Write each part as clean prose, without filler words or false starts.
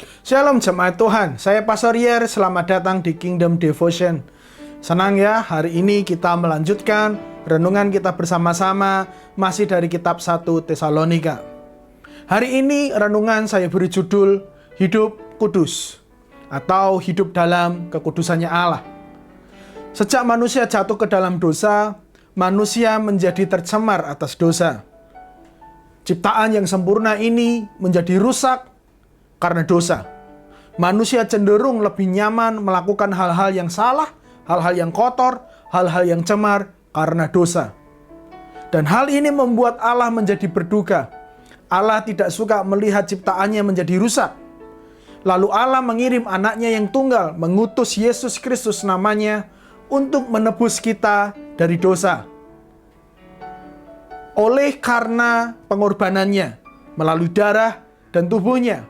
Shalom jemaat Tuhan, saya Pastor Yer, selamat datang di Kingdom Devotion. Senang ya, hari ini kita melanjutkan renungan kita bersama-sama masih dari kitab 1 Tesalonika. Hari ini renungan saya beri judul Hidup Kudus atau hidup dalam kekudusannya Allah. Sejak manusia jatuh ke dalam dosa, manusia menjadi tercemar atas dosa. Ciptaan yang sempurna ini menjadi rusak karena dosa. Manusia cenderung lebih nyaman melakukan hal-hal yang salah, hal-hal yang kotor, hal-hal yang cemar karena dosa. Dan hal ini membuat Allah menjadi berduka. Allah tidak suka melihat ciptaannya menjadi rusak. Lalu Allah mengirim anaknya yang tunggal, mengutus Yesus Kristus namanya, untuk menebus kita dari dosa. Oleh karena pengorbanannya, melalui darah dan tubuhnya,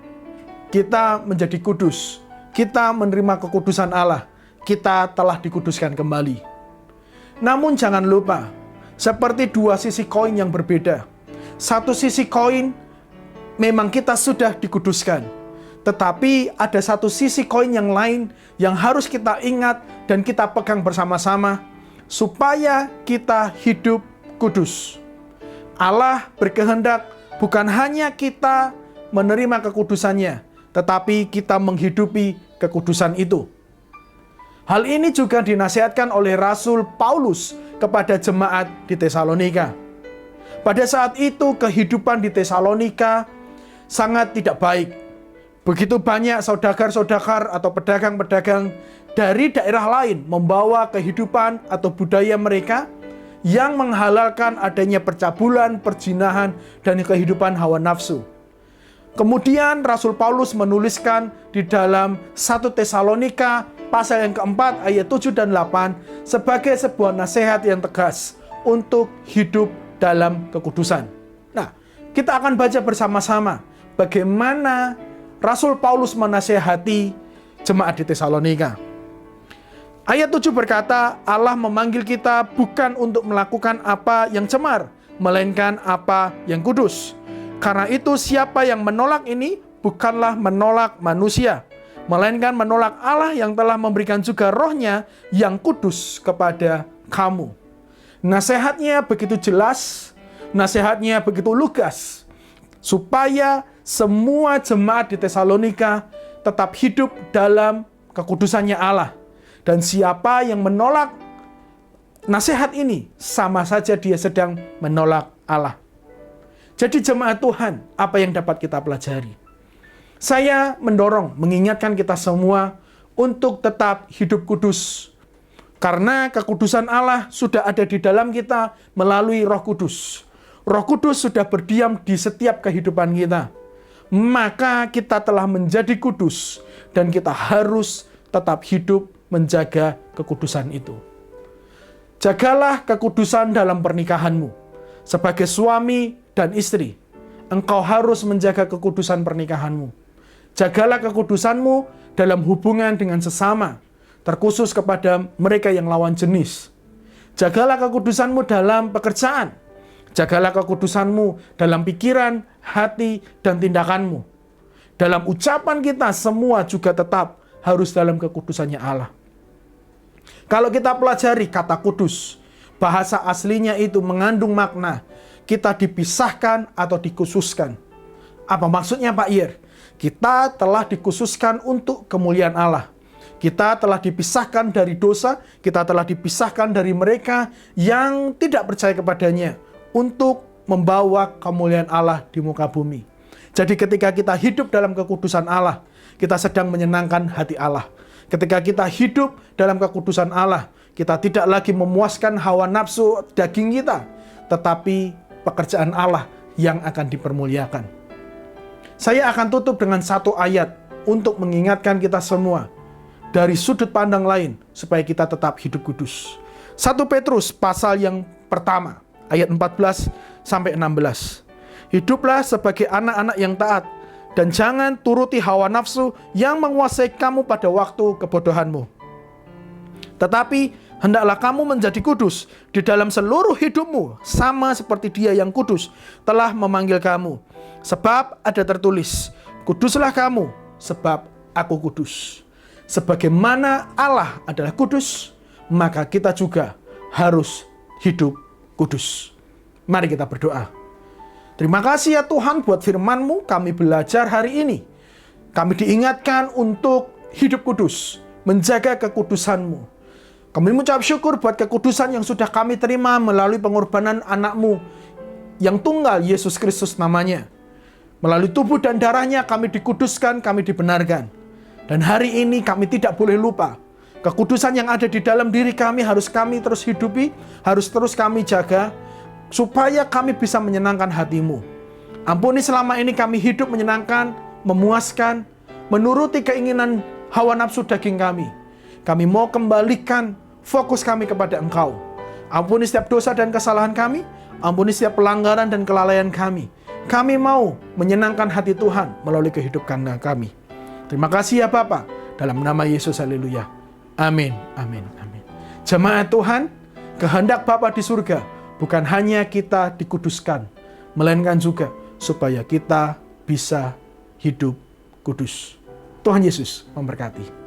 kita menjadi kudus. Kita menerima kekudusan Allah. Kita telah dikuduskan kembali. Namun jangan lupa, seperti dua sisi koin yang berbeda. Satu sisi koin memang kita sudah dikuduskan. Tetapi ada satu sisi koin yang lain yang harus kita ingat dan kita pegang bersama-sama supaya kita hidup kudus. Allah berkehendak bukan hanya kita menerima kekudusannya, tetapi kita menghidupi kekudusan itu. Hal ini juga dinasihatkan oleh Rasul Paulus kepada jemaat di Tesalonika. Pada saat itu kehidupan di Tesalonika sangat tidak baik. Begitu banyak saudagar-saudagar atau pedagang-pedagang dari daerah lain membawa kehidupan atau budaya mereka yang menghalalkan adanya percabulan, perzinahan, dan kehidupan hawa nafsu. Kemudian Rasul Paulus menuliskan di dalam 1 Tesalonika pasal yang keempat ayat 7 dan 8 sebagai sebuah nasihat yang tegas untuk hidup dalam kekudusan. Nah, kita akan baca bersama-sama bagaimana Rasul Paulus menasihati jemaat di Tesalonika. Ayat 7 berkata, Allah memanggil kita bukan untuk melakukan apa yang cemar, melainkan apa yang kudus. Karena itu siapa yang menolak ini bukanlah menolak manusia, melainkan menolak Allah yang telah memberikan juga rohnya yang kudus kepada kamu. Nasihatnya begitu jelas, nasihatnya begitu lugas, supaya semua jemaat di Tesalonika tetap hidup dalam kekudusannya Allah. Dan siapa yang menolak nasihat ini, sama saja dia sedang menolak Allah. Jadi jemaat Tuhan, apa yang dapat kita pelajari? Saya mendorong, mengingatkan kita semua untuk tetap hidup kudus. Karena kekudusan Allah sudah ada di dalam kita melalui Roh Kudus. Roh Kudus sudah berdiam di setiap kehidupan kita. Maka kita telah menjadi kudus dan kita harus tetap hidup menjaga kekudusan itu. Jagalah kekudusan dalam pernikahanmu. Sebagai suami dan istri, engkau harus menjaga kekudusan pernikahanmu. Jagalah kekudusanmu dalam hubungan dengan sesama, terkhusus kepada mereka yang lawan jenis. Jagalah kekudusanmu dalam pekerjaan. Jagalah kekudusanmu dalam pikiran, hati, dan tindakanmu. Dalam ucapan kita semua juga tetap harus dalam kekudusannya Allah. Kalau kita pelajari kata kudus, bahasa aslinya itu mengandung makna kita dipisahkan atau dikhususkan. Apa maksudnya Pak Yer? Kita telah dikhususkan untuk kemuliaan Allah. Kita telah dipisahkan dari dosa, kita telah dipisahkan dari mereka yang tidak percaya kepadanya untuk membawa kemuliaan Allah di muka bumi. Jadi ketika kita hidup dalam kekudusan Allah, kita sedang menyenangkan hati Allah. Ketika kita hidup dalam kekudusan Allah, kita tidak lagi memuaskan hawa nafsu daging kita, tetapi pekerjaan Allah yang akan dipermuliakan. Saya akan tutup dengan satu ayat untuk mengingatkan kita semua dari sudut pandang lain supaya kita tetap hidup kudus. 1 Petrus pasal yang pertama ayat 14 sampai 16. Hiduplah sebagai anak-anak yang taat dan jangan turuti hawa nafsu yang menguasai kamu pada waktu kebodohanmu. Tetapi hendaklah kamu menjadi kudus di dalam seluruh hidupmu, sama seperti Dia yang kudus telah memanggil kamu. Sebab ada tertulis, kuduslah kamu, sebab aku kudus. Sebagaimana Allah adalah kudus, maka kita juga harus hidup kudus. Mari kita berdoa. Terima kasih ya Tuhan buat firman-Mu, kami belajar hari ini. Kami diingatkan untuk hidup kudus, menjaga kekudusan-Mu. Kami mengucap syukur buat kekudusan yang sudah kami terima melalui pengorbanan anak-Mu yang tunggal, Yesus Kristus namanya. Melalui tubuh dan darahnya kami dikuduskan, kami dibenarkan. Dan hari ini kami tidak boleh lupa. Kekudusan yang ada di dalam diri kami harus kami terus hidupi, harus terus kami jaga, supaya kami bisa menyenangkan hati-Mu. Ampuni selama ini kami hidup menyenangkan, memuaskan, menuruti keinginan hawa nafsu daging kami. Kami mau kembalikan fokus kami kepada Engkau. Ampuni setiap dosa dan kesalahan kami, ampuni setiap pelanggaran dan kelalaian kami. Kami mau menyenangkan hati Tuhan melalui kehidupan kami. Terima kasih ya Bapa, dalam nama Yesus, haleluya. Amin, amin, amin. Jemaat Tuhan, kehendak Bapa di surga bukan hanya kita dikuduskan, melainkan juga supaya kita bisa hidup kudus. Tuhan Yesus memberkati.